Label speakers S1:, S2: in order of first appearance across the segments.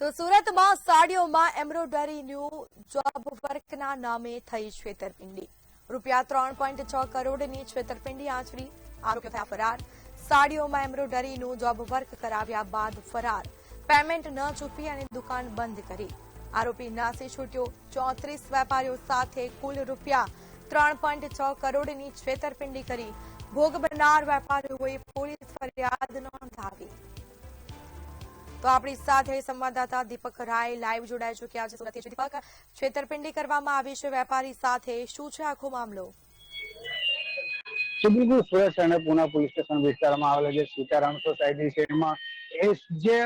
S1: તો સુરતમાં સાડીઓમાં એમ્બ્રોઇડરીનું જોબ વર્કના નામે થઈ છેતરપિંડી. ₹3.6 કરોડની છેતરપિંડી આચરી. આરોપીઓ થયા ફરાર. સાડીઓમાં એમ્બ્રોઇડરીનું જોબ વર્ક કરાવ્યા બાદ ફરાર. પેમેન્ટ ન ચૂકવી અને દુકાન બંધ કરી. આરોપી નાસી છૂટ્યો. 34 વેપારીઓ સાથે કુલ ₹3.6 કરોડની છેતરપિંડી કરી. ભોગ બનનાર વેપારીઓએ પોલીસ ફરિયાદ નોંધાવી. તો આપણી સાથે સંવાદદાતા દીપક રાય લાઈવ જોડાઈ ચૂક્યા છે સુરતથી. દીપક, છેતરપિંડી કરવામાં આવી છે વેપારી સાથે, શું છે આખો મામલો?
S2: બિલકુલ, સુરત અને પુના પોલીસ સ્ટેશન વિસ્તારમાં આવેલા જે સીતારામ સોસાયટી છે એમાં જે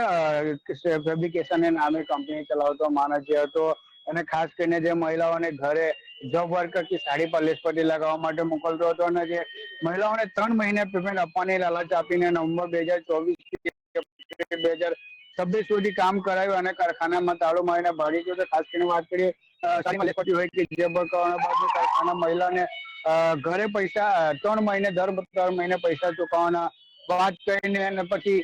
S2: ફેબ્રિકેશન નામે કંપની ચલાવતો માણસ જે હતો અને ખાસ કરીને જે મહિલાઓને ઘરે જોબ વર્ક કરતી સાડી પર લેસપટ્ટી લગાવવા માટે મોકલતો હતો અને જે મહિલાઓને 3 મહિને પેમેન્ટ આપવાની લાલચ આપીને નવેમ્બર 2024 2026 સુધી કામ કરાવ્યું અને કારખાનામાં તાળું મારીને ભાગી ગયો. ખાસ કરીને વાત કરીએ સાડીમાં લેસપટ્ટી હોય કે જે કરવાના બાદ કારખાના મહિલાને ઘરે પૈસા 3 મહિને દર મહિને પૈસા ચૂકવવાના વાત કરીને અને પછી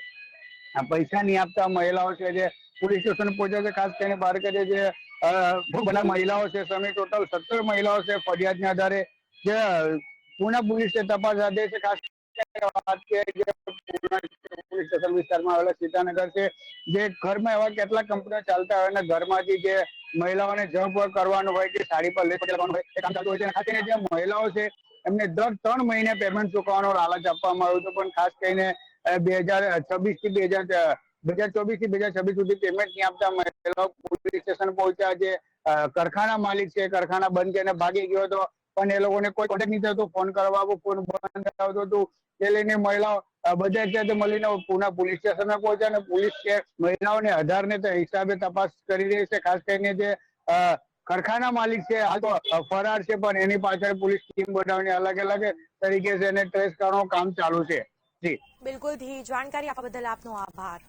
S2: પૈસા નહીં આપતા મહિલાઓ છે જે પોલીસ સ્ટેશન પહોંચ્યા છે. ખાસ કરીને બહાર કરીએ જે બધા મહિલાઓ છે સામે ટોટલ 17 મહિલાઓ છે ફરિયાદના આધારે જે પુના પોલીસે તપાસ હાથ ધરી છે. ખાસ વાત કરીએ પોલીસ સ્ટેશન વિસ્તારમાં આવેલા સીતાનગર છે જે ઘરમાં એવા કેટલાક કંપનીઓ ચાલતા હોય અને ઘરમાંથી જે મહિલાઓને જોબ કરવાનું હોય કે સાડી પર લેસપટ્ટી લગાવવાનું હોય એ કામ ચાલતું હોય છે. ખાસ કરીને જે મહિલાઓ છે એમને દર 3 મહિને પેમેન્ટ ચૂકવવાનો લાલચ આપવામાં આવ્યું હતું, પણ ખાસ કરીને 2024 થી 2026 સુધી પેમેન્ટ નહીં આપતા મહિલાઓ પોલીસ સ્ટેશન પહોંચ્યા. જે કારખાના માલિક છે કારખાના બંધ કરીને ભાગી ગયો હતો, પણ એ લોકોને કોઈ કોન્ટેક્ટ નહીં થતો. ફોન કરવા ફોન બંધ આવતો હતું. તે લઈને મહિલાઓ બધા સાથે મળીને પુના પોલીસ સ્ટેશન પહોંચ્યા અને પોલીસ કે મહિલાઓને આધારને હિસાબે તપાસ કરી રહી છે. ખાસ કરીને જે કારખાના માલિક છે હાલ તો ફરાર છે, પણ એની પાછળ પોલીસ ટીમ બનાવીને અલગ અલગ તરીકે છે એને ટ્રેસ કરવાનું કામ ચાલુ છે. જી
S1: બિલકુલ, જાણકારી આપવા બદલ આપનો આભાર.